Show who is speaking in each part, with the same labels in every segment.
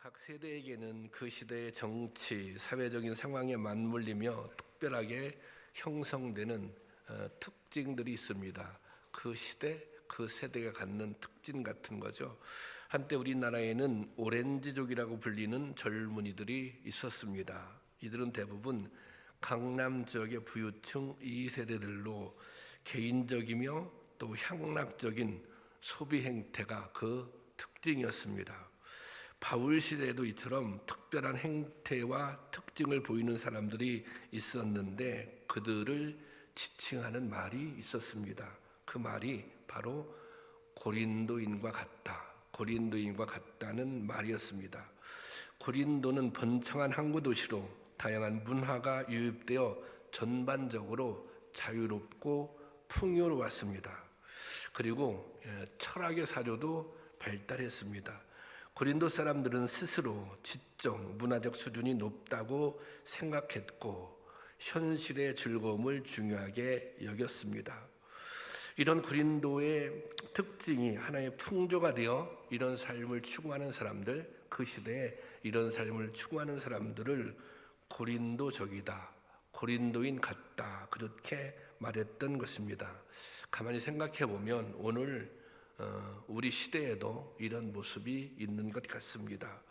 Speaker 1: 각 세대에게는 그 시대의 정치, 사회적인 상황에 맞물리며 특별하게 형성되는 특징들이 있습니다. 그 시대, 그 세대가 갖는 특징 같은 거죠. 한때 우리나라에는 오렌지족이라고 불리는 젊은이들이 있었습니다. 이들은 대부분 강남 지역의 부유층 2세대들로 개인적이며 또 향락적인 소비 행태가 그 특징이었습니다. 바울 시대에도 이처럼 특별한 행태와 특징을 보이는 사람들이 있었는데 그들을 지칭하는 말이 있었습니다. 그 말이 바로 고린도인과 같다. 고린도인과 같다는 말이었습니다. 고린도는 번창한 항구 도시로 다양한 문화가 유입되어 전반적으로 자유롭고 풍요로웠습니다. 그리고 철학의 사료도 발달했습니다. 고린도 사람들은 스스로 지적, 문화적 수준이 높다고 생각했고 현실의 즐거움을 중요하게 여겼습니다. 이런 고린도의 특징이 하나의 풍조가 되어 이런 삶을 추구하는 사람들, 그 시대에 이런 삶을 추구하는 사람들을 고린도적이다, 고린도인 같다, 그렇게 말했던 것입니다. 가만히 생각해 보면 오늘 우리 시대에도 이런 모습이 있는 것 같습니다.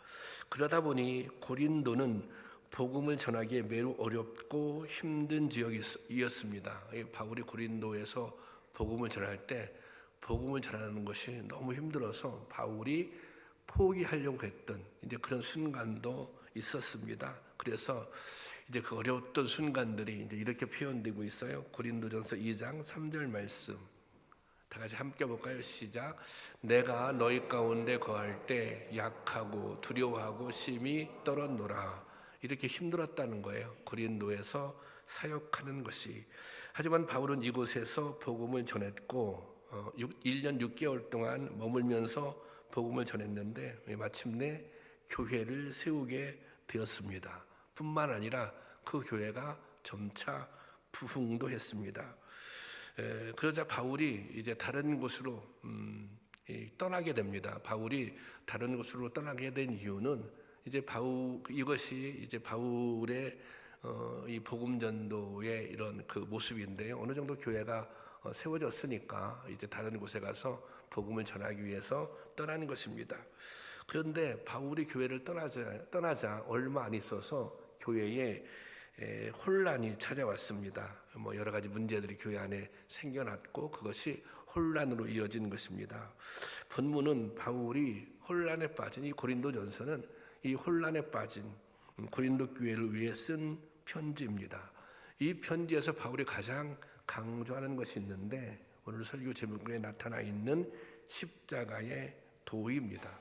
Speaker 1: 그러다 보니 고린도는 복음을 전하기에 매우 어렵고 힘든 지역이었습니다. 바울이 고린도에서 복음을 전할 때 복음을 전하는 것이 너무 힘들어서 바울이 포기하려고 했던 이제 그런 순간도 있었습니다. 그래서 이제 그 어려웠던 순간들이 이제 이렇게 표현되고 있어요. 고린도전서 2장 3절 말씀. 다 같이 함께 볼까요? 시작. 내가 너희 가운데 거할 때 약하고 두려워하고 심히 떨었노라. 이렇게 힘들었다는 거예요. 고린도에서 사역하는 것이. 하지만 바울은 이곳에서 복음을 전했고 1년 6개월 동안 머물면서 복음을 전했는데 마침내 교회를 세우게 되었습니다. 뿐만 아니라 그 교회가 점차 부흥도 했습니다. 그러자 바울이 이제 다른 곳으로 떠나게 됩니다. 바울이 다른 곳으로 떠나게 된 이유는 이제 이것이 이제 바울의 이 복음 전도의 이런 그 모습인데요. 어느 정도 교회가 세워졌으니까 이제 다른 곳에 가서 복음을 전하기 위해서 떠나는 것입니다. 그런데 바울이 교회를 떠나자 얼마 안 있어서 교회에 혼란이 찾아왔습니다. 여러 가지 문제들이 교회 안에 생겨났고 그것이 혼란으로 이어진 것입니다. 본문은 바울이 혼란에 빠진 이 고린도전서는 이 혼란에 빠진 고린도 교회를 위해 쓴 편지입니다. 이 편지에서 바울이 가장 강조하는 것이 있는데 오늘 설교 제목에 나타나 있는 십자가의 도입니다.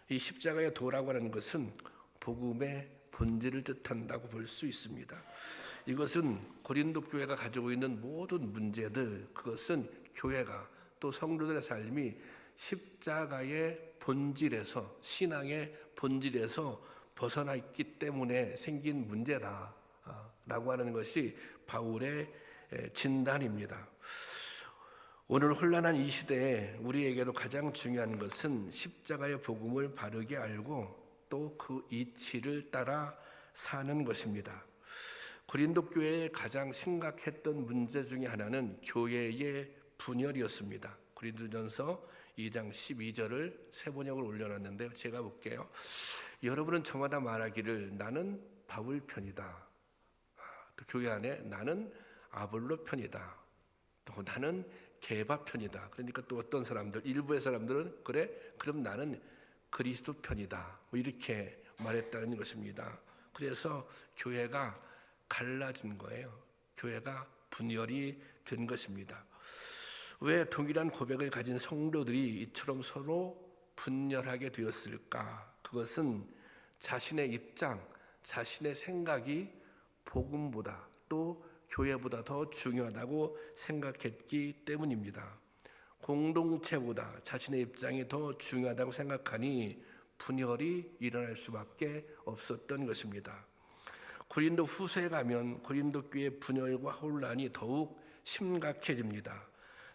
Speaker 1: 이 십자가의 도라고 하는 것은 복음의 본질을 뜻한다고 볼 수 있습니다. 이것은 고린도 교회가 가지고 있는 모든 문제들, 그것은 교회가 또 성도들의 삶이 십자가의 본질에서, 신앙의 본질에서 벗어나 있기 때문에 생긴 문제다라고 하는 것이 바울의 진단입니다. 오늘 혼란한 이 시대에 우리에게도 가장 중요한 것은 십자가의 복음을 바르게 알고 또 그 이치를 따라 사는 것입니다. 고린도 교회의 가장 심각했던 문제 중에 하나는 교회의 분열이었습니다. 고린도전서 2장 12절을 세 번역을 올려놨는데요. 제가 볼게요. 여러분은 저마다 말하기를 나는 바울 편이다. 또 교회 안에 나는 아볼로 편이다. 또 나는 게바 편이다. 그러니까 또 어떤 사람들, 일부의 사람들은 그래? 그럼 나는 그리스도 편이다. 이렇게 말했다는 것입니다. 그래서 교회가 갈라진 거예요. 교회가 분열이 된 것입니다. 왜 동일한 고백을 가진 성도들이 이처럼 서로 분열하게 되었을까? 그것은 자신의 입장, 자신의 생각이 복음보다 또 교회보다 더 중요하다고 생각했기 때문입니다. 공동체보다 자신의 입장이 더 중요하다고 생각하니 분열이 일어날 수밖에 없었던 것입니다. 고린도 후서에 가면 고린도 교회의 분열과 혼란이 더욱 심각해집니다.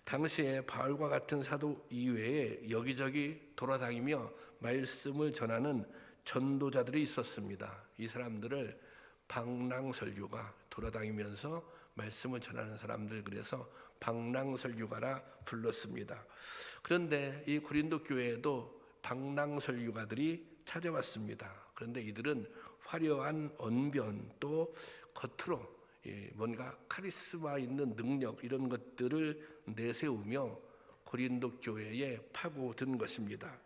Speaker 1: 당시에 바울과 같은 사도 이외에 여기저기 돌아다니며 말씀을 전하는 전도자들이 있었습니다. 이 사람들을 방랑설교가, 돌아다니면서 말씀을 전하는 사람들, 그래서 방랑설교가라 불렀습니다. 그런데 이 고린도 교회에도 방랑설교가들이 찾아왔습니다. 그런데 이들은 화려한 언변, 또 겉으로 뭔가 카리스마 있는 능력, 이런 것들을 내세우며 고린도 교회에 파고든 것입니다.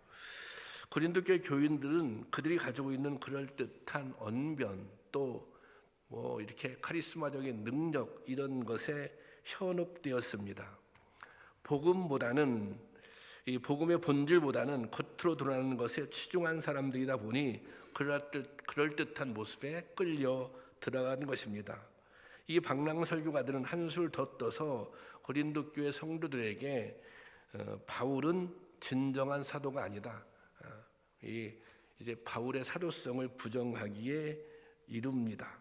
Speaker 1: 고린도 교회 교인들은 그들이 가지고 있는 그럴듯한 언변, 또 이렇게 카리스마적인 능력, 이런 것에 현혹되었습니다. 이 복음의 본질보다는 겉으로 드러나는 것에 치중한 사람들이다 보니 그럴듯한 모습에 끌려 들어간 것입니다. 이 방랑설교가들은 한술 더 떠서 고린도 교회 성도들에게 바울은 진정한 사도가 아니다, 이제 바울의 사도성을 부정하기에 이릅니다.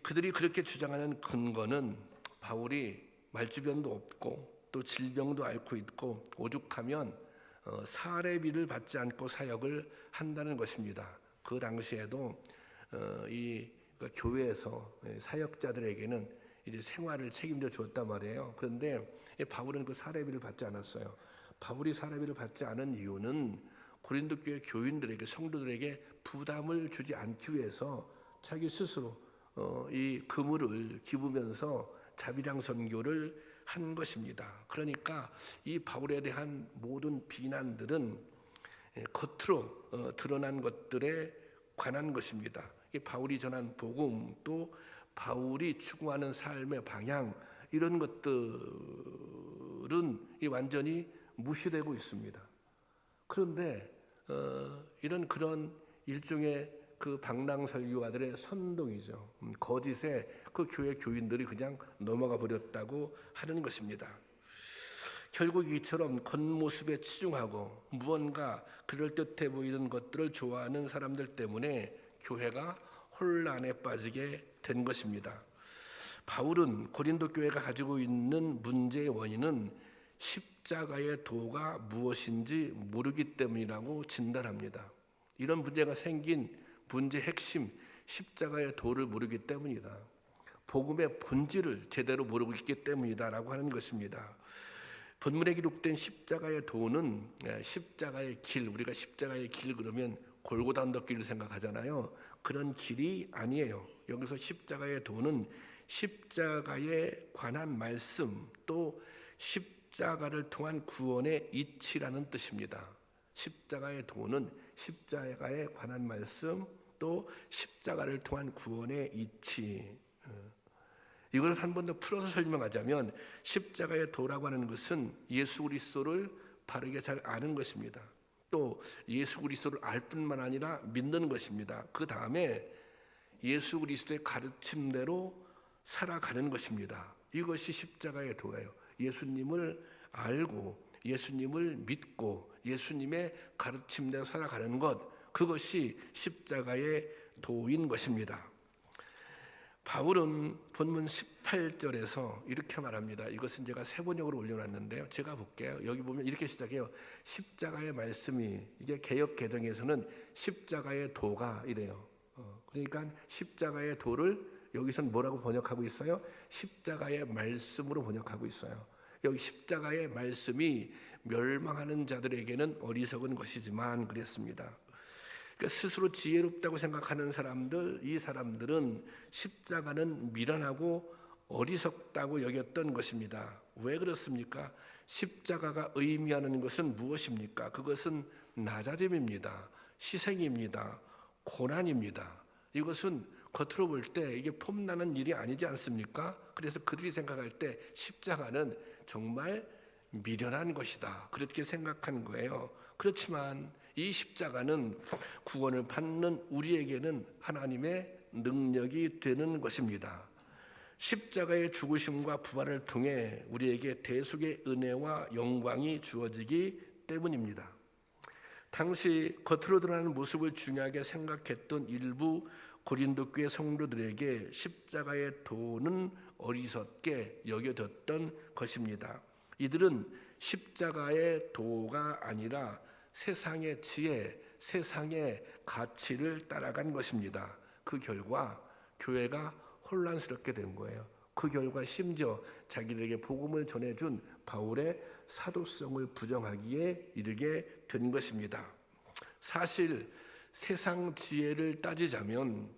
Speaker 1: 그들이 그렇게 주장하는 근거는 바울이 말주변도 없고 또 질병도 앓고 있고 오죽하면 사례비를 받지 않고 사역을 한다는 것입니다. 그 당시에도 교회에서 사역자들에게는 이제 생활을 책임져 주었단 말이에요. 그런데 바울은 그 사례비를 받지 않았어요. 바울이 사례비를 받지 않은 이유는 고린도 교회 교인들에게, 성도들에게 부담을 주지 않기 위해서 자기 스스로 이 그물을 기부면서 자비랑 선교를 한 것입니다. 그러니까 이 바울에 대한 모든 비난들은 겉으로 드러난 것들에 관한 것입니다. 이 바울이 전한 복음, 또 바울이 추구하는 삶의 방향, 이런 것들은 완전히 무시되고 있습니다. 그런데 그런 일종의 그 방랑설교가들의 선동이죠. 거짓에 그 교회 교인들이 그냥 넘어가 버렸다고 하는 것입니다. 결국 이처럼 겉모습에 치중하고 무언가 그럴듯해 보이는 것들을 좋아하는 사람들 때문에 교회가 혼란에 빠지게 된 것입니다. 바울은 고린도 교회가 가지고 있는 문제의 원인은 십자가의 도가 무엇인지 모르기 때문이라고 진단합니다. 이런 문제가 생긴 문제의 핵심, 십자가의 도를 모르기 때문이다. 복음의 본질을 제대로 모르고 있기 때문이다라고 하는 것입니다. 본문에 기록된 십자가의 도는 십자가의 길, 우리가 십자가의 길 그러면 골고다 언덕길을 생각하잖아요. 그런 길이 아니에요. 여기서 십자가의 도는 십자가에 관한 말씀, 또 십자가를 통한 구원의 이치라는 뜻입니다. 십자가의 도는 십자가에 관한 말씀, 또 십자가를 통한 구원의 이치. 이것을 한 번 더 풀어서 설명하자면 십자가의 도라고 하는 것은 예수 그리스도를 바르게 잘 아는 것입니다. 또 예수 그리스도를 알 뿐만 아니라 믿는 것입니다. 그 다음에 예수 그리스도의 가르침대로 살아가는 것입니다. 이것이 십자가의 도예요. 예수님을 알고 예수님을 믿고 예수님의 가르침대로 살아가는 것, 그것이 십자가의 도인 것입니다. 바울은 본문 18절에서 이렇게 말합니다. 이것은 제가 세번역으로 올려놨는데요. 제가 볼게요. 여기 보면 이렇게 시작해요. 십자가의 말씀이, 이게 개역 개정에서는 십자가의 도가 이래요. 그러니까 십자가의 도를 여기서는 뭐라고 번역하고 있어요? 십자가의 말씀으로 번역하고 있어요. 여기 십자가의 말씀이 멸망하는 자들에게는 어리석은 것이지만 그랬습니다. 그러니까 스스로 지혜롭다고 생각하는 사람들, 이 사람들은 십자가는 미련하고 어리석다고 여겼던 것입니다. 왜 그렇습니까? 십자가가 의미하는 것은 무엇입니까? 그것은 낮아짐입니다. 희생입니다. 고난입니다. 이것은 겉으로 볼 때 이게 폼나는 일이 아니지 않습니까? 그래서 그들이 생각할 때 십자가는 정말 미련한 것이다, 그렇게 생각한 거예요. 그렇지만 이 십자가는 구원을 받는 우리에게는 하나님의 능력이 되는 것입니다. 십자가의 죽으심과 부활을 통해 우리에게 대속의 은혜와 영광이 주어지기 때문입니다. 당시 겉으로 드러나는 모습을 중요하게 생각했던 일부 고린도 교회 성도들에게 십자가의 도는 어리석게 여겨졌던 것입니다. 이들은 십자가의 도가 아니라 세상의 지혜, 세상의 가치를 따라간 것입니다. 그 결과 교회가 혼란스럽게 된 거예요. 그 결과 심지어 자기들에게 복음을 전해준 바울의 사도성을 부정하기에 이르게 된 것입니다. 사실 세상 지혜를 따지자면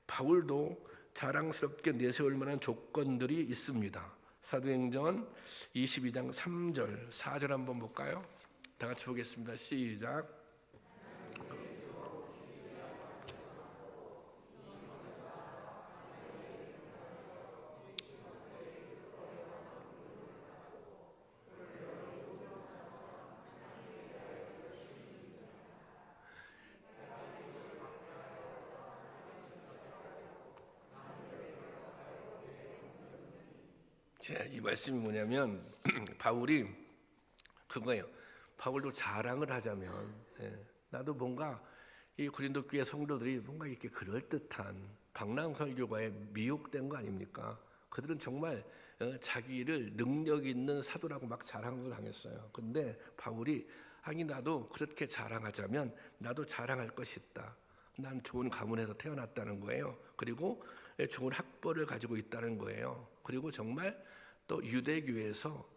Speaker 1: 바울도 자랑스럽게 내세울 만한 조건들이 있습니다. 사도행전 22장 3절, 4절 한번 볼까요? 다 같이 보겠습니다. 시작. 이 말씀이 뭐냐면 바울이 그거예요. 바울도 자랑을 하자면 나도 뭔가 이 고린도 교회 성도들이 뭔가 이렇게 그럴듯한 방랑설교가에 미혹된 거 아닙니까? 그들은 정말 자기를 능력 있는 사도라고 막 자랑을 당했어요. 근데 바울이 아니 나도 그렇게 자랑하자면 나도 자랑할 것이 있다. 난 좋은 가문에서 태어났다는 거예요. 그리고 좋은 학벌을 가지고 있다는 거예요. 그리고 정말 또 유대교에서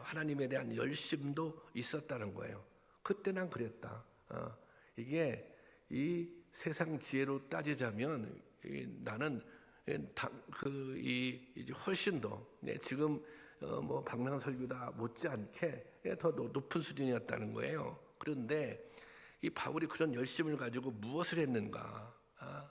Speaker 1: 하나님에 대한 열심도 있었다는 거예요. 그때 난 그랬다. 이게 이 세상 지혜로 따지자면 나는 이제 훨씬 더 지금 뭐 방랑설교다 못지않게 더 높은 수준이었다는 거예요. 그런데 이 바울이 그런 열심을 가지고 무엇을 했는가?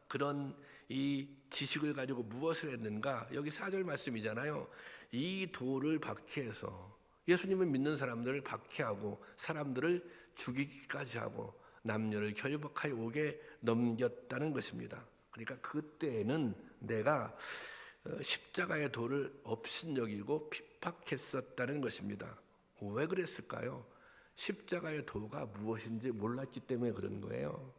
Speaker 1: 그런 이 지식을 가지고 무엇을 했는가? 여기 4절 말씀이잖아요. 이 도를 박해해서 예수님을 믿는 사람들을 박해하고 사람들을 죽이기까지 하고 남녀를 결박하여 오게 넘겼다는 것입니다. 그러니까 그때에는 내가 십자가의 도를 업신여기고 핍박했었다는 것입니다. 왜 그랬을까요? 십자가의 도가 무엇인지 몰랐기 때문에 그런 거예요.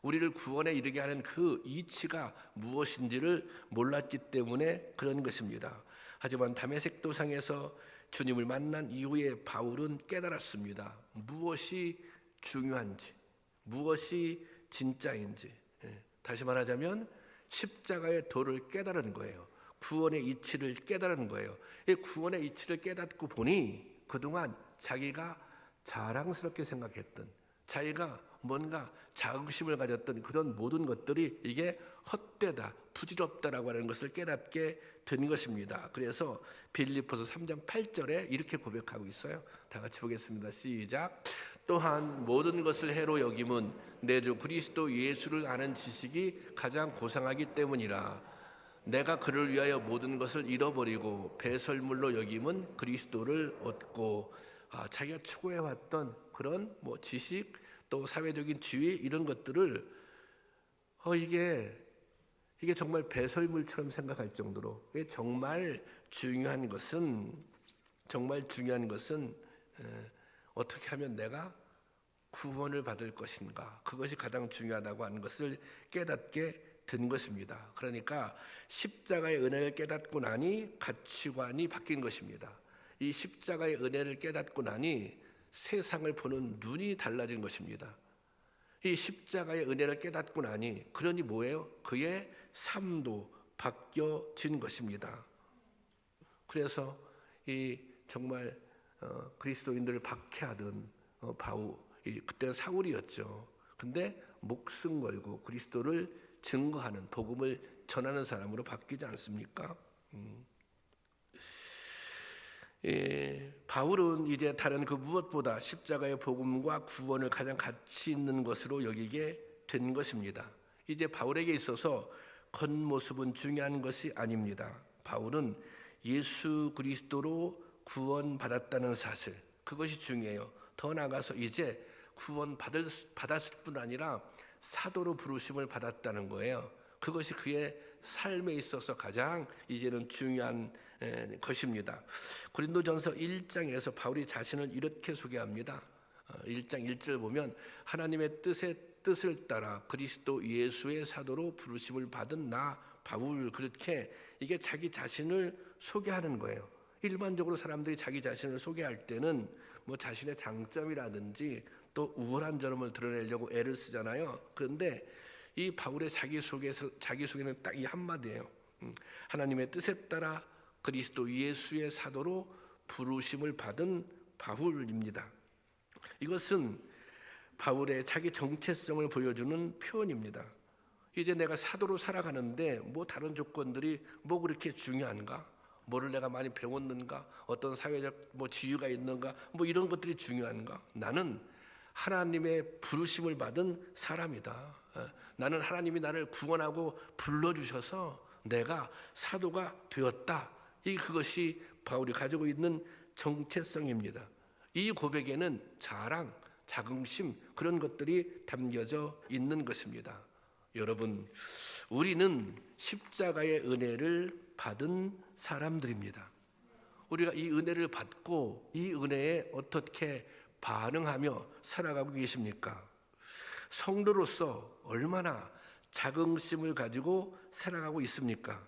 Speaker 1: 우리를 구원에 이르게 하는 그 이치가 무엇인지를 몰랐기 때문에 그런 것입니다. 하지만 다메섹 도상에서 주님을 만난 이후에 바울은 깨달았습니다. 무엇이 중요한지, 무엇이 진짜인지. 다시 말하자면 십자가의 도를 깨달은 거예요. 구원의 이치를 깨달은 거예요. 이 구원의 이치를 깨닫고 보니 그동안 자기가 자랑스럽게 생각했던, 자기가 뭔가 자긍심을 가졌던 그런 모든 것들이 이게 헛되다, 부질없다라고 하는 것을 깨닫게 된 것입니다. 그래서 빌립보서 3장 8절에 이렇게 고백하고 있어요. 다 같이 보겠습니다. 시작. 또한 모든 것을 해로 여김은 내 주 그리스도 예수를 아는 지식이 가장 고상하기 때문이라. 내가 그를 위하여 모든 것을 잃어버리고 배설물로 여김은 그리스도를 얻고. 자기가 추구해왔던 그런 뭐 지식 또 사회적인 지위 이런 것들을 이게 정말 배설물처럼 생각할 정도로 정말 중요한 것은 어떻게 하면 내가 구원을 받을 것인가, 그것이 가장 중요하다고 하는 것을 깨닫게 된 것입니다. 그러니까 십자가의 은혜를 깨닫고 나니 가치관이 바뀐 것입니다. 이 십자가의 은혜를 깨닫고 나니 세상을 보는 눈이 달라진 것입니다. 이 십자가의 은혜를 깨닫고 나니 그러니 뭐예요? 그의 삶도 바뀌어진 것입니다. 그래서 이 정말 그리스도인들을 박해하던 바울, 그때는 사울이었죠. 근데 목숨 걸고 그리스도를 증거하는, 복음을 전하는 사람으로 바뀌지 않습니까? 바울은 이제 다른 그 무엇보다 십자가의 복음과 구원을 가장 가치 있는 것으로 여기게 된 것입니다. 이제 바울에게 있어서 겉모습은 중요한 것이 아닙니다. 바울은 예수 그리스도로 구원받았다는 사실, 그것이 중요해요. 더 나아가서 이제 구원받았을 뿐 아니라 사도로 부르심을 받았다는 거예요. 그것이 그의 삶에 있어서 가장 이제는 중요한 것입니다. 고린도전서 1장에서 바울이 자신을 이렇게 소개합니다. 1장 1절 보면 하나님의 뜻을 따라 그리스도 예수의 사도로 부르심을 받은 나 바울, 그렇게 이게 자기 자신을 소개하는 거예요. 일반적으로 사람들이 자기 자신을 소개할 때는 뭐 자신의 장점이라든지 또 우월한 점을 드러내려고 애를 쓰잖아요. 그런데 이 바울의 자기소개는 딱 이 한마디예요. 하나님의 뜻에 따라 그리스도 예수의 사도로 부르심을 받은 바울입니다. 이것은 바울의 자기 정체성을 보여주는 표현입니다. 이제 내가 사도로 살아가는데 뭐 다른 조건들이 뭐 그렇게 중요한가? 뭐를 내가 많이 배웠는가? 어떤 사회적 뭐 지위가 있는가? 뭐 이런 것들이 중요한가? 나는 하나님의 부르심을 받은 사람이다. 나는 하나님이 나를 구원하고 불러주셔서 내가 사도가 되었다. 그것이 바울이 가지고 있는 정체성입니다. 이 고백에는 자랑, 자긍심 그런 것들이 담겨져 있는 것입니다. 여러분, 우리는 십자가의 은혜를 받은 사람들입니다. 우리가 이 은혜를 받고 이 은혜에 어떻게 반응하며 살아가고 계십니까? 성도로서 얼마나 자긍심을 가지고 살아가고 있습니까?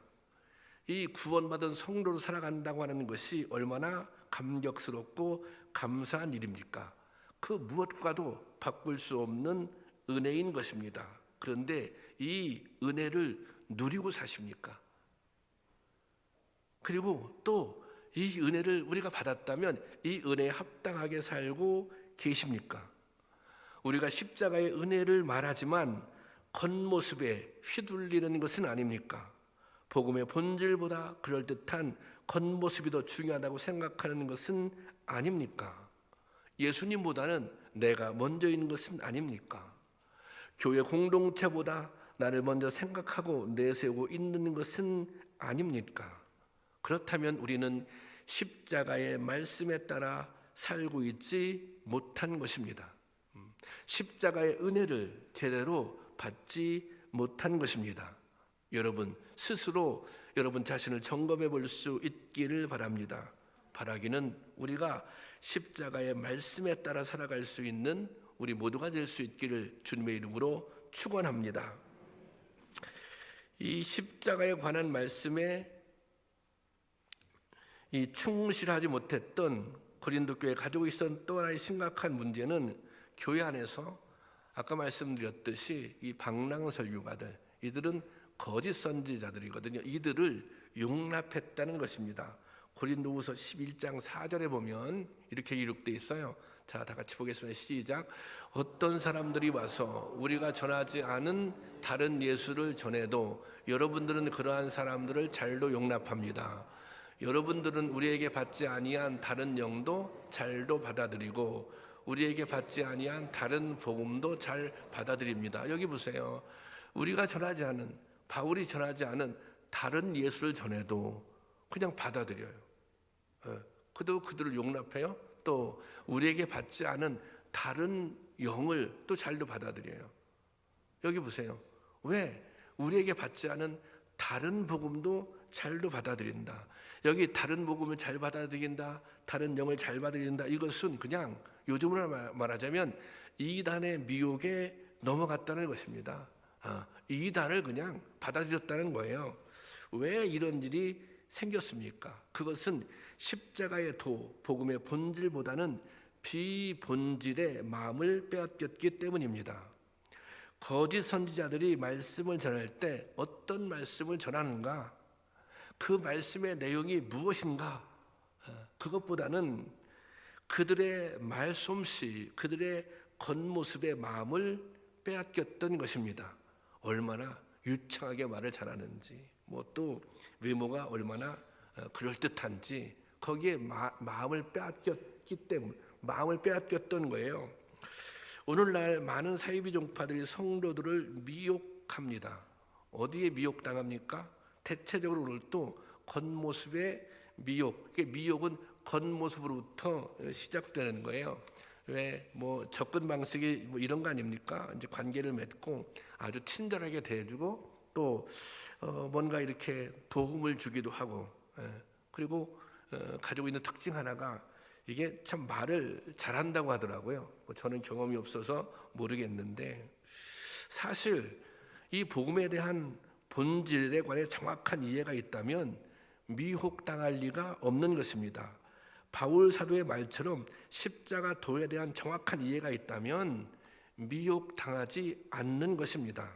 Speaker 1: 이 구원받은 성도로 살아간다고 하는 것이 얼마나 감격스럽고 감사한 일입니까? 그 무엇과도 바꿀 수 없는 은혜인 것입니다. 그런데 이 은혜를 누리고 사십니까? 그리고 또 이 은혜를 우리가 받았다면 이 은혜에 합당하게 살고 계십니까? 우리가 십자가의 은혜를 말하지만 겉모습에 휘둘리는 것은 아닙니까? 복음의 본질보다 그럴듯한 겉모습이 더 중요하다고 생각하는 것은 아닙니까? 예수님보다는 내가 먼저인 것은 아닙니까? 교회 공동체보다 나를 먼저 생각하고 내세우고 있는 것은 아닙니까? 그렇다면 우리는 십자가의 말씀에 따라 살고 있지 못한 것입니다. 십자가의 은혜를 제대로 받지 못한 것입니다. 여러분 스스로 여러분 자신을 점검해 볼 수 있기를 바랍니다. 바라기는 우리가 십자가의 말씀에 따라 살아갈 수 있는 우리 모두가 될 수 있기를 주님의 이름으로 축원합니다. 이 십자가에 관한 말씀에 이 충실하지 못했던 고린도 교회 가지고 있었던 또 하나의 심각한 문제는 교회 안에서 아까 말씀드렸듯이 이 방랑설교가들, 이들은 거짓 선지자들이거든요. 이들을 용납했다는 것입니다. 고린도후서 11장 4절에 보면 이렇게 기록되어 있어요. 자, 다 같이 보겠습니다. 시작. 어떤 사람들이 와서 우리가 전하지 않은 다른 예수를 전해도 여러분들은 그러한 사람들을 잘도 용납합니다. 여러분들은 우리에게 받지 아니한 다른 영도 잘도 받아들이고 우리에게 받지 아니한 다른 복음도 잘 받아들입니다. 여기 보세요. 우리가 전하지 않은, 바울이 전하지 않은 다른 예수를 전해도 그냥 받아들여요. 그도 그들을 용납해요. 또 우리에게 받지 않은 다른 영을 또 잘도 받아들여요. 여기 보세요. 왜? 우리에게 받지 않은 다른 복음도 잘도 받아들인다. 여기 다른 복음을 잘 받아들인다, 다른 영을 잘 받아들인다. 이것은 그냥 요즘으로 말하자면 이단의 미혹에 넘어갔다는 것입니다. 이단을 그냥 받아들였다는 거예요. 왜 이런 일이 생겼습니까? 그것은 십자가의 도, 복음의 본질보다는 비본질의 마음을 빼앗겼기 때문입니다. 거짓 선지자들이 말씀을 전할 때 어떤 말씀을 전하는가? 그 말씀의 내용이 무엇인가? 그것보다는 그들의 말솜씨, 그들의 겉모습의 마음을 빼앗겼던 것입니다. 얼마나 유창하게 말을 잘하는지, 뭐 또 외모가 얼마나 그럴듯한지 거기에 마음을 빼앗겼기 때문에 마음을 빼앗겼던 거예요. 오늘날 많은 사이비 종파들이 성도들을 미혹합니다. 어디에 미혹당합니까? 대체적으로 오늘 또 겉모습의 미혹. 미혹은 겉모습으로부터 시작되는 거예요. 왜 뭐 접근 방식이 뭐 이런 거 아닙니까? 이제 관계를 맺고 아주 친절하게 대해주고 또 뭔가 이렇게 도움을 주기도 하고, 그리고 가지고 있는 특징 하나가 이게 참 말을 잘한다고 하더라고요. 저는 경험이 없어서 모르겠는데 사실 이 복음에 대한 본질에 관해 정확한 이해가 있다면 미혹당할 리가 없는 것입니다. 바울 사도의 말처럼 십자가 도에 대한 정확한 이해가 있다면 미혹당하지 않는 것입니다.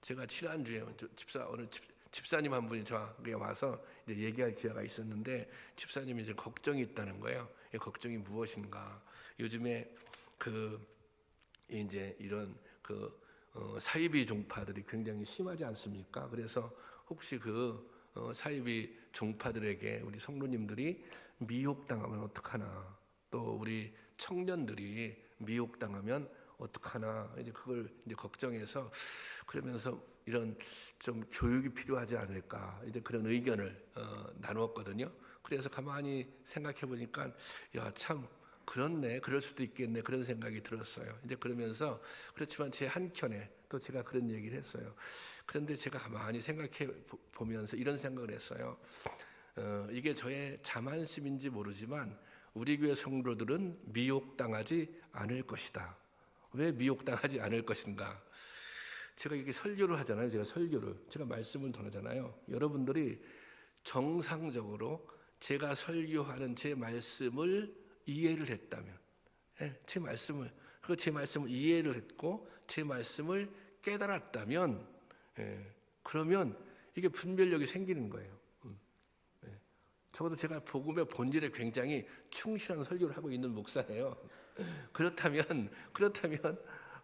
Speaker 1: 제가 지난주에 오늘 집사님 한 분이 저에게 와서 이제 얘기할 기회가 있었는데, 집사님이 이제 걱정이 있다는 거예요. 이 걱정이 무엇인가? 요즘에 이제 이런 사이비 종파들이 굉장히 심하지 않습니까? 그래서 혹시 사이비 종파들에게 우리 성도님들이 미혹당하면 어떡하나, 또 우리 청년들이 미혹당하면 어떡하나, 이제 그걸 이제 걱정해서, 그러면서 이런 좀 교육이 필요하지 않을까, 이제 그런 의견을 나누었거든요. 그래서 가만히 생각해 보니까 야, 참 그렇네, 그럴 수도 있겠네, 그런 생각이 들었어요. 이제 그러면서, 그렇지만 제 한켠에 또 제가 그런 얘기를 했어요. 그런데 제가 가만히 생각해 보면서 이런 생각을 했어요. 이게 저의 자만심인지 모르지만 우리 교회 성도들은 미혹당하지 않을 것이다. 왜 미혹당하지 않을 것인가? 제가 이게 설교를 하잖아요. 제가 말씀을 전하잖아요. 여러분들이 정상적으로 제가 설교하는 제 말씀을 이해를 했다면, 제 말씀을 이해를 했고 제 말씀을 깨달았다면, 그러면 이게 분별력이 생기는 거예요. 적어도 제가 복음의 본질에 굉장히 충실한 설교를 하고 있는 목사예요. 그렇다면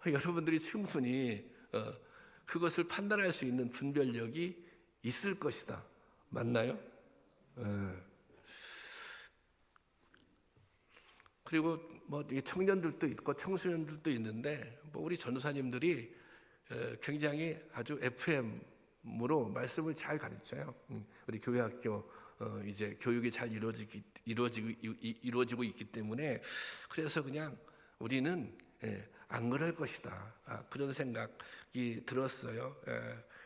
Speaker 1: 여러분들이 충분히 그것을 판단할 수 있는 분별력이 있을 것이다. 맞나요? 그리고 뭐 청년들도 있고 청소년들도 있는데, 우리 전도사님들이 굉장히 아주 FM으로 말씀을 잘 가르쳐요. 우리 교회 학교 이제 교육이 잘 이루어지고 있기 때문에, 그래서 그냥 우리는 안 그럴 것이다, 그런 생각이 들었어요.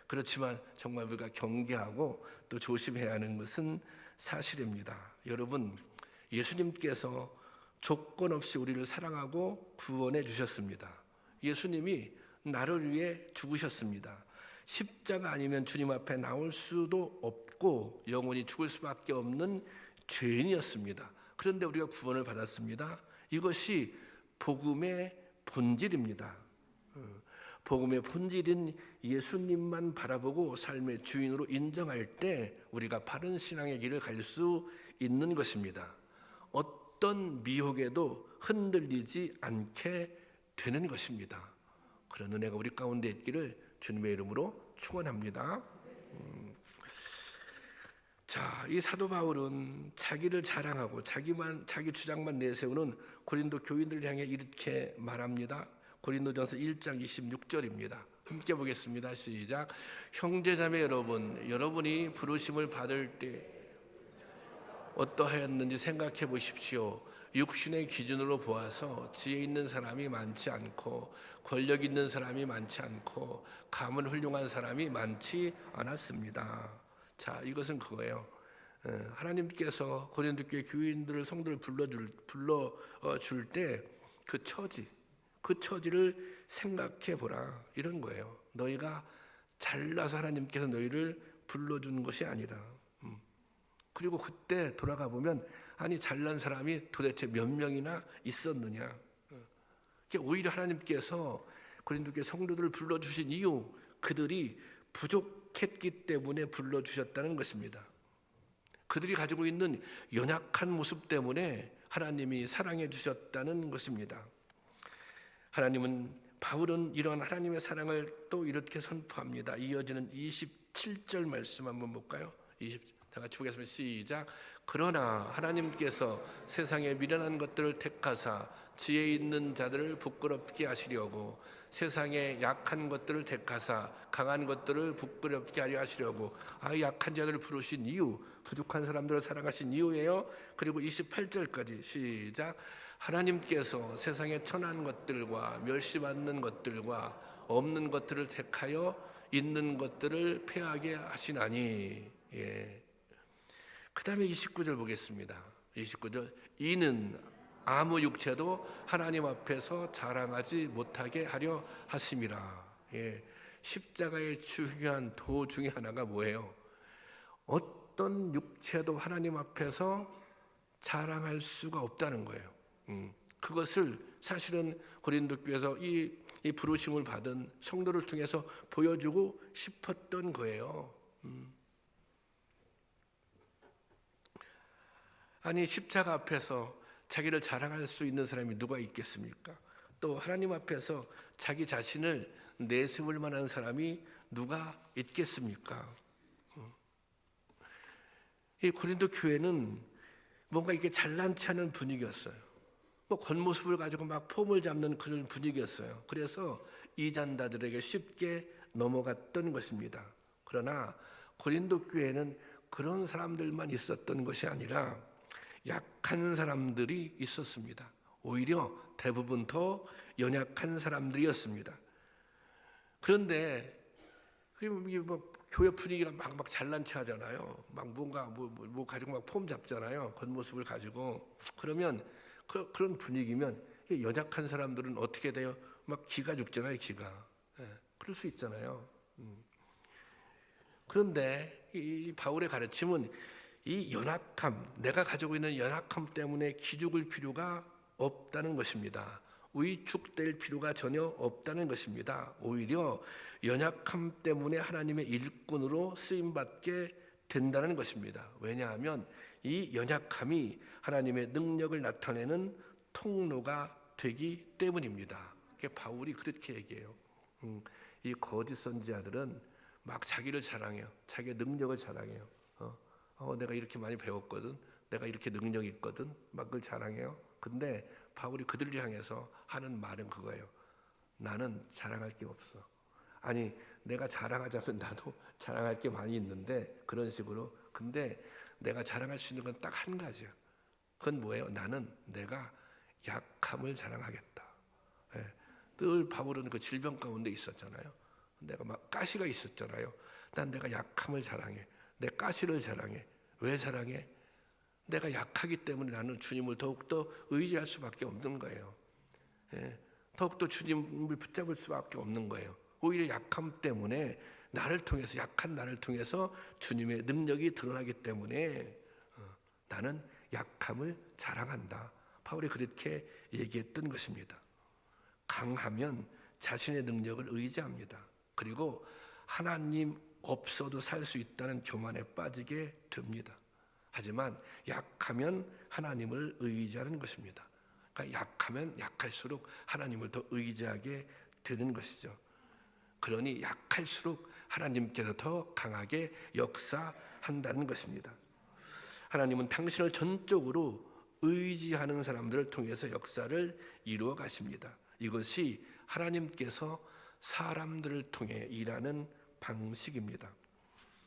Speaker 1: 그렇지만 정말 우리가 경계하고 또 조심해야 하는 것은 사실입니다. 여러분, 예수님께서 조건 없이 우리를 사랑하고 구원해 주셨습니다. 예수님이 나를 위해 죽으셨습니다. 십자가 아니면 주님 앞에 나올 수도 없고 영원히 죽을 수밖에 없는 죄인이었습니다. 그런데 우리가 구원을 받았습니다. 이것이 복음의 본질입니다. 복음의 본질인 예수님만 바라보고 삶의 주인으로 인정할 때 우리가 바른 신앙의 길을 갈 수 있는 것입니다. 어떤 미혹에도 흔들리지 않게 되는 것입니다. 그런 은혜가 우리 가운데 있기를 주님의 이름으로 축원합니다. 자, 이 사도 바울은 자기를 자랑하고 자기 주장만 내세우는 고린도 교인들을 향해 이렇게 말합니다. 고린도전서 1장 26절입니다. 함께 보겠습니다. 시작. 형제자매 여러분, 여러분이 부르심을 받을 때 어떠하였는지 생각해 보십시오. 육신의 기준으로 보아서 지혜 있는 사람이 많지 않고 권력 있는 사람이 많지 않고 가문 훌륭한 사람이 많지 않았습니다. 자, 이것은 그거예요. 하나님께서 고린도 교회 교인들을, 성도를 불러줄 때 그 처지를 생각해 보라, 이런 거예요. 너희가 잘나서 하나님께서 너희를 불러준 것이 아니라. 그리고 그때 돌아가 보면, 아니 잘난 사람이 도대체 몇 명이나 있었느냐. 오히려 하나님께서 고린도 교회 성도들을 불러주신 이유, 그들이 부족했기 때문에 불러주셨다는 것입니다. 그들이 가지고 있는 연약한 모습 때문에 하나님이 사랑해 주셨다는 것입니다. 바울은 이런 하나님의 사랑을 또 이렇게 선포합니다. 이어지는 27절 말씀 한번 볼까요? 다 같이 보겠습니다. 시작. 그러나 하나님께서 세상에 미련한 것들을 택하사 지혜 있는 자들을 부끄럽게 하시려고, 세상에 약한 것들을 택하사 강한 것들을 부끄럽게 하려 하시려고, 약한 자들을 부르신 이유, 부족한 사람들을 사랑하신 이유예요. 그리고 28절까지 시작. 하나님께서 세상에 천한 것들과 멸시받는 것들과 없는 것들을 택하여 있는 것들을 패하게 하시나니. 그 다음에 29절 보겠습니다. 29절. 이는 아무 육체도 하나님 앞에서 자랑하지 못하게 하려 하심이라. 십자가의 중요한 도 중에 하나가 뭐예요? 어떤 육체도 하나님 앞에서 자랑할 수가 없다는 거예요. 그것을 사실은 고린도 교회에서 이 부르심을 받은 성도를 통해서 보여주고 싶었던 거예요. 아니, 십자가 앞에서 자기를 자랑할 수 있는 사람이 누가 있겠습니까? 또 하나님 앞에서 자기 자신을 내세울 만한 사람이 누가 있겠습니까? 이 고린도 교회는 뭔가 이게 잘난치 않은 분위기였어요. 뭐 겉모습을 가지고 막 폼을 잡는 그런 분위기였어요. 그래서 이단자들에게 쉽게 넘어갔던 것입니다. 그러나 고린도 교회는 그런 사람들만 있었던 것이 아니라 약한 사람들이 있었습니다. 오히려 대부분 더 연약한 사람들이었습니다. 그런데 뭐 교회 분위기가 막 잘난 체 하잖아요. 막 뭔가 뭐 가지고 막 폼 잡잖아요. 겉모습을 가지고. 그러면 그런 분위기면 연약한 사람들은 어떻게 돼요? 막 기가 죽잖아요, 기가. 그럴 수 있잖아요. 그런데 이 바울의 가르침은 이 연약함, 내가 가지고 있는 연약함 때문에 기죽을 필요가 없다는 것입니다. 위축될 필요가 전혀 없다는 것입니다. 오히려 연약함 때문에 하나님의 일꾼으로 쓰임받게 된다는 것입니다. 왜냐하면 이 연약함이 하나님의 능력을 나타내는 통로가 되기 때문입니다. 바울이 그렇게 얘기해요. 이 거짓 선지자들은 막 자기를 자랑해요. 자기의 능력을 자랑해요. 내가 이렇게 많이 배웠거든. 내가 이렇게 능력이 있거든. 막 그걸 자랑해요. 근데 바울이 그들을 향해서 하는 말은 그거예요. 나는 자랑할 게 없어. 아니, 내가 자랑하자면 나도 자랑할 게 많이 있는데 그런 식으로. 근데 내가 자랑할 수 있는 건 딱 한 가지야. 그건 뭐예요? 나는 내가 약함을 자랑하겠다. 늘 바울은 그 질병 가운데 있었잖아요. 내가 막 가시가 있었잖아요. 난 내가 약함을 자랑해. 내 가시를 자랑해. 왜 자랑해? 내가 약하기 때문에 나는 주님을 더욱더 의지할 수밖에 없는 거예요. 더욱더 주님을 붙잡을 수밖에 없는 거예요. 오히려 약함 때문에 나를 통해서, 약한 나를 통해서 주님의 능력이 드러나기 때문에 나는 약함을 자랑한다. 바울이 그렇게 얘기했던 것입니다. 강하면 자신의 능력을 의지합니다. 그리고 하나님 없어도 살 수 있다는 교만에 빠지게 됩니다. 하지만 약하면 하나님을 의지하는 것입니다. 그러니까 약하면 약할수록 하나님을 더 의지하게 되는 것이죠. 그러니 약할수록 하나님께서 더 강하게 역사한다는 것입니다. 하나님은 당신을 전적으로 의지하는 사람들을 통해서 역사를 이루어 가십니다. 이것이 하나님께서 사람들을 통해 일하는 방식입니다.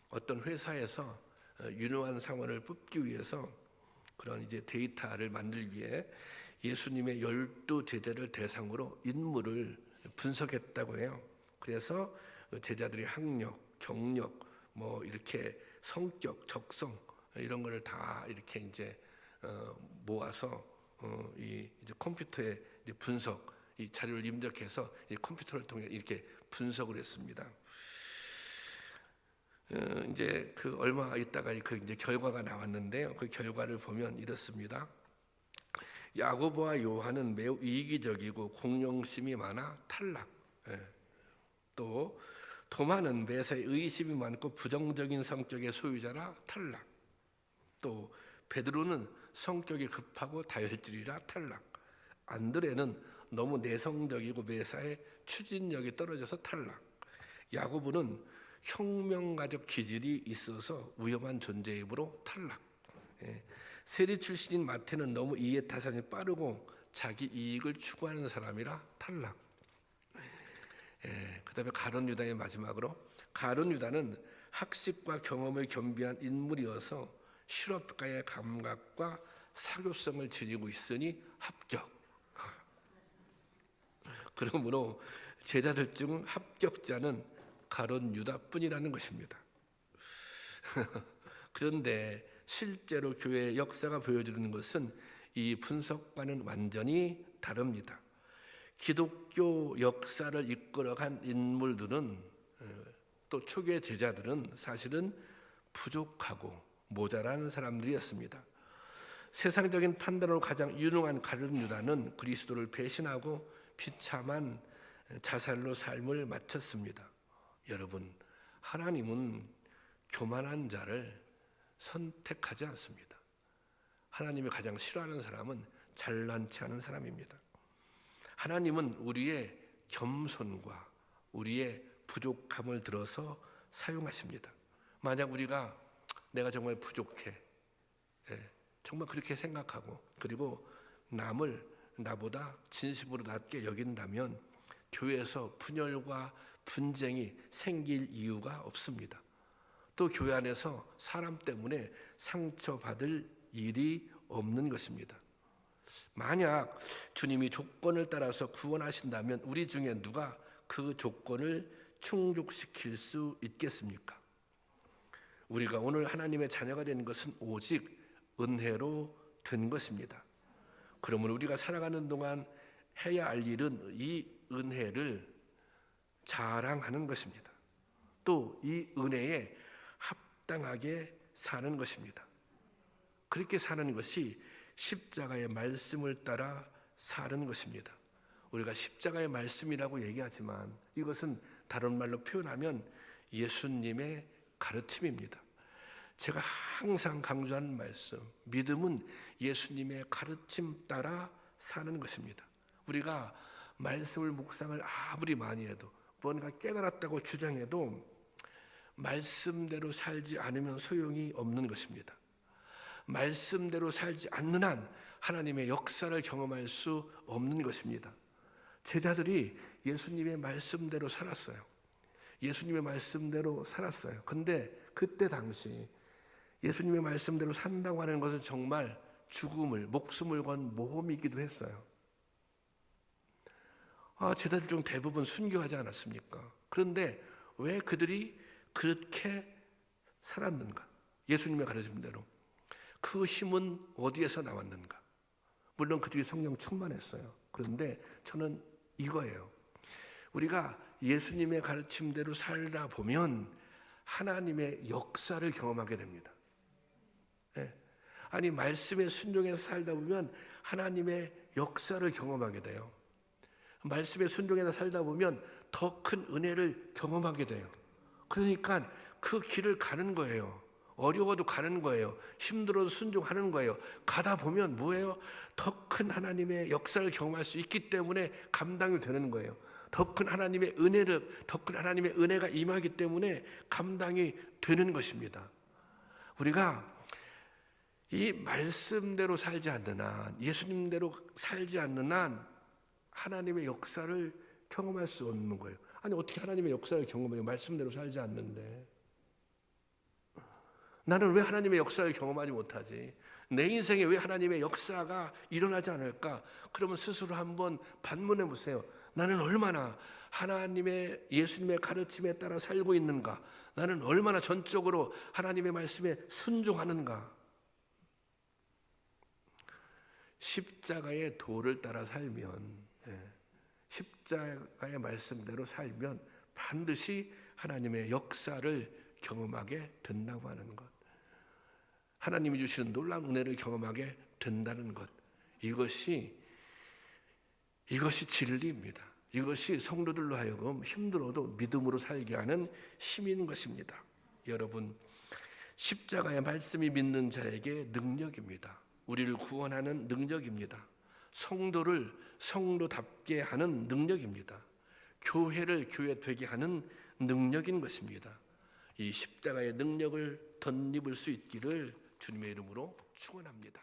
Speaker 1: 어떤 회사에서 유능한 사원을 뽑기 위해서 그런 이제 데이터를 만들기 위해 예수님의 12 제자를 대상으로 인물을 분석했다고 해요. 그래서 제자들의 학력, 경력, 뭐 이렇게 성격, 적성 이런 거를 다 이렇게 이제 모아서 이제 컴퓨터에 이제 분석, 이 자료를 입력해서 이 컴퓨터를 통해 이렇게 분석을 했습니다. 이제 그 얼마 있다가 그 이제 결과가 나왔는데요. 그 결과를 보면 이렇습니다. 야고보와 요한은 매우 이기적이고 공룡심이 많아 탈락. 또 도마는 매사에 의심이 많고 부정적인 성격의 소유자라 탈락. 또 베드로는 성격이 급하고 다혈질이라 탈락. 안드레는 너무 내성적이고 매사에 추진력이 떨어져서 탈락. 야고보는 혁명가적 기질이 있어서 위험한 존재이므로 탈락. 세리 출신인 마태는 너무 이해타산이 빠르고 자기 이익을 추구하는 사람이라 탈락. 그 다음에 가룟 유다의 마지막으로, 가룟 유다는 학식과 경험을 겸비한 인물이어서 실업가의 감각과 사교성을 지니고 있으니 합격. 그러므로 제자들 중 합격자는 가룟 유다뿐이라는 것입니다. 그런데 실제로 교회의 역사가 보여주는 것은 이 분석과는 완전히 다릅니다. 기독교 역사를 이끌어간 인물들은, 또 초기의 제자들은 사실은 부족하고 모자란 사람들이었습니다. 세상적인 판단으로 가장 유능한 가룟 유다는 그리스도를 배신하고 비참한 자살로 삶을 마쳤습니다. 여러분, 하나님은 교만한 자를 선택하지 않습니다. 하나님이 가장 싫어하는 사람은 잘난치 않은 사람입니다. 하나님은 우리의 겸손과 우리의 부족함을 들어서 사용하십니다. 만약 우리가 내가 정말 부족해, 정말 그렇게 생각하고 그리고 남을 나보다 진심으로 낮게 여긴다면 교회에서 분열과 분쟁이 생길 이유가 없습니다. 또 교회 안에서 사람 때문에 상처받을 일이 없는 것입니다. 만약 주님이 조건을 따라서 구원하신다면 우리 중에 누가 그 조건을 충족시킬 수 있겠습니까? 우리가 오늘 하나님의 자녀가 되는 것은 오직 은혜로 된 것입니다. 그러면 우리가 살아가는 동안 해야 할 일은 이 은혜를 자랑하는 것입니다. 또 이 은혜에 합당하게 사는 것입니다. 그렇게 사는 것이 십자가의 말씀을 따라 사는 것입니다. 우리가 십자가의 말씀이라고 얘기하지만 이것은 다른 말로 표현하면 예수님의 가르침입니다. 제가 항상 강조하는 말씀, 믿음은 예수님의 가르침 따라 사는 것입니다. 우리가 말씀을 묵상을 아무리 많이 해도 뭔가 깨달았다고 주장해도 말씀대로 살지 않으면 소용이 없는 것입니다. 말씀대로 살지 않는 한 하나님의 역사를 경험할 수 없는 것입니다. 제자들이 예수님의 말씀대로 살았어요. 예수님의 말씀대로 살았어요. 근데 그때 당시 예수님의 말씀대로 산다고 하는 것은 정말 죽음을, 목숨을 건 모험이기도 했어요. 제자들 중 대부분 순교하지 않았습니까? 그런데 왜 그들이 그렇게 살았는가? 예수님의 가르침대로. 그 힘은 어디에서 나왔는가? 물론 그들이 성령 충만했어요. 그런데 저는 이거예요. 우리가 예수님의 가르침대로 살다 보면 하나님의 역사를 경험하게 됩니다. 아니, 말씀에 순종해서 살다 보면 하나님의 역사를 경험하게 돼요. 말씀에 순종해서 살다 보면 더 큰 은혜를 경험하게 돼요. 그러니까 그 길을 가는 거예요. 어려워도 가는 거예요. 힘들어도 순종하는 거예요. 가다 보면 뭐예요? 더 큰 하나님의 역사를 경험할 수 있기 때문에 감당이 되는 거예요. 더 큰 하나님의 은혜가 임하기 때문에 감당이 되는 것입니다. 우리가 이 말씀대로 살지 않는 한, 예수님대로 살지 않는 한 하나님의 역사를 경험할 수 없는 거예요. 아니, 어떻게 하나님의 역사를 경험해요? 말씀대로 살지 않는데. 나는 왜 하나님의 역사를 경험하지 못하지? 내 인생에 왜 하나님의 역사가 일어나지 않을까? 그러면 스스로 한번 반문해 보세요. 나는 얼마나 하나님의, 예수님의 가르침에 따라 살고 있는가? 나는 얼마나 전적으로 하나님의 말씀에 순종하는가? 십자가의 도를 따라 살면, 십자가의 말씀대로 살면 반드시 하나님의 역사를 경험하게 된다고 하는 것, 하나님이 주시는 놀라운 은혜를 경험하게 된다는 것, 이것이 진리입니다. 이것이 성도들로 하여금 힘들어도 믿음으로 살게 하는 힘인 것입니다. 여러분, 십자가의 말씀이 믿는 자에게 능력입니다. 우리를 구원하는 능력입니다. 성도를 성도답게 하는 능력입니다. 교회를 교회 되게 하는 능력인 것입니다. 이 십자가의 능력을 덧입을 수 있기를 주님의 이름으로 축원합니다.